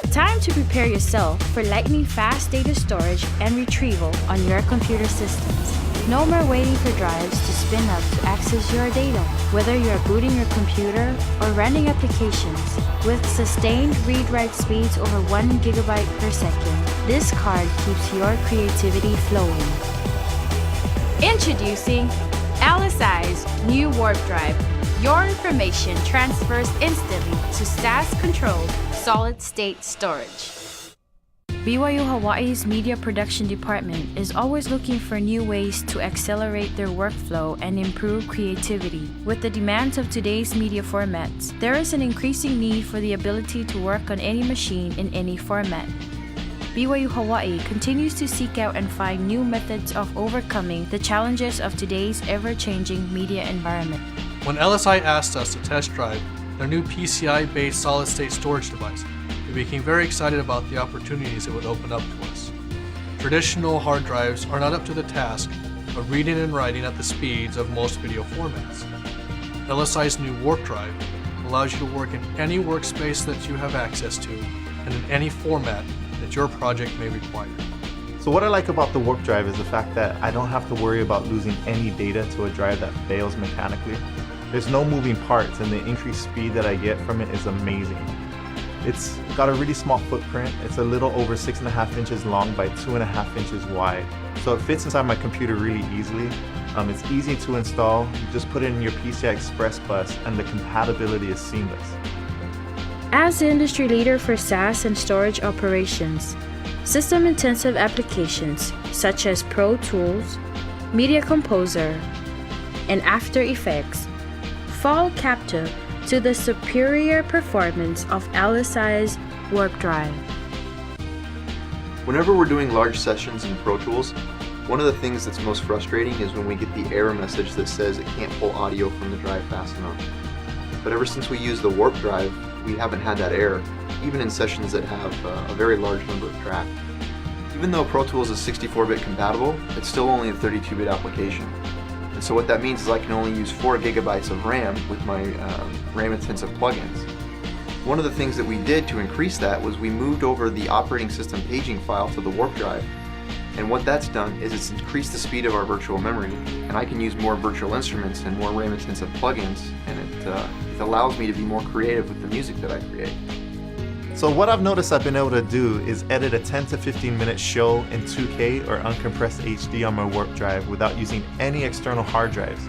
Time to prepare yourself for lightning-fast data storage and retrieval on your computer systems. No more waiting for drives to spin up to access your data. Whether you're booting your computer or running applications, with sustained read-write speeds over 1 GB per second, this card keeps your creativity flowing. Introducing LSI's new WarpDrive. Your information transfers instantly to SAS-controlled solid-state storage. BYU Hawaii's Media Production Department is always looking for new ways to accelerate their workflow and improve creativity. With the demands of today's media formats, there is an increasing need for the ability to work on any machine in any format. BYU Hawaii continues to seek out and find new methods of overcoming the challenges of today's ever-changing media environment. When LSI asked us to test drive their new PCI-based solid-state storage device, we became very excited about the opportunities it would open up to us. Traditional hard drives are not up to the task of reading and writing at the speeds of most video formats. LSI's new WarpDrive allows you to work in any workspace that you have access to and in any format that your project may require. So what I like about the WarpDrive is the fact that I don't have to worry about losing any data to a drive that fails mechanically. There's no moving parts, and the increased speed that I get from it is amazing. It's got a really small footprint. It's a little over 6.5 inches long by 2.5 inches wide. So it fits inside my computer really easily. It's easy to install. You just put it in your PCI Express bus and the compatibility is seamless. As the industry leader for SAS and storage operations, system-intensive applications such as Pro Tools, Media Composer, and After Effects fall captive to the superior performance of LSI's WarpDrive. Whenever we're doing large sessions in Pro Tools, one of the things that's most frustrating is when we get the error message that says it can't pull audio from the drive fast enough. But ever since we use the WarpDrive, we haven't had that error, even in sessions that have a very large number of tracks. Even though Pro Tools is 64-bit compatible, it's still only a 32-bit application. And so what that means is I can only use 4 gigabytes of RAM with my RAM-intensive plugins. One of the things that we did to increase that was we moved over the operating system paging file to the WarpDrive. And what that's done is it's increased the speed of our virtual memory, and I can use more virtual instruments and more RAM-intensive plugins, and it allows me to be more creative with the music that I create. So what I've noticed I've been able to do is edit a 10 to 15 minute show in 2K or uncompressed HD on my WarpDrive without using any external hard drives.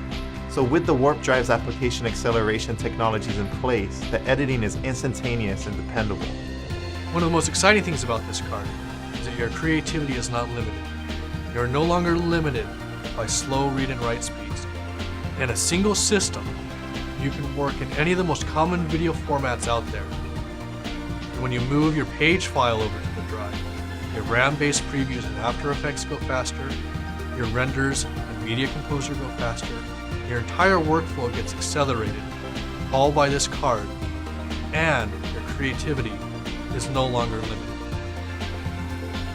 So with the WarpDrive's application acceleration technologies in place, the editing is instantaneous and dependable. One of the most exciting things about this card is that your creativity is not limited. You are no longer limited by slow read and write speeds. In a single system, you can work in any of the most common video formats out there. And when you move your page file over to the drive, your RAM-based previews and After Effects go faster, your renders and Media Composer go faster, your entire workflow gets accelerated, all by this card, and your creativity is no longer limited.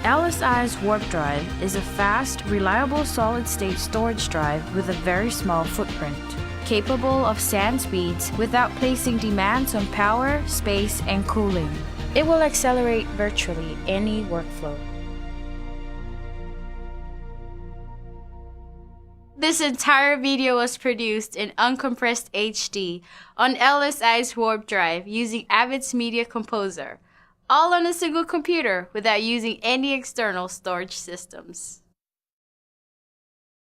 LSI's WarpDrive is a fast, reliable solid-state storage drive with a very small footprint, capable of SAN speeds without placing demands on power, space, and cooling. It will accelerate virtually any workflow. This entire video was produced in uncompressed HD on LSI's WarpDrive using Avid's Media Composer, all on a single computer without using any external storage systems.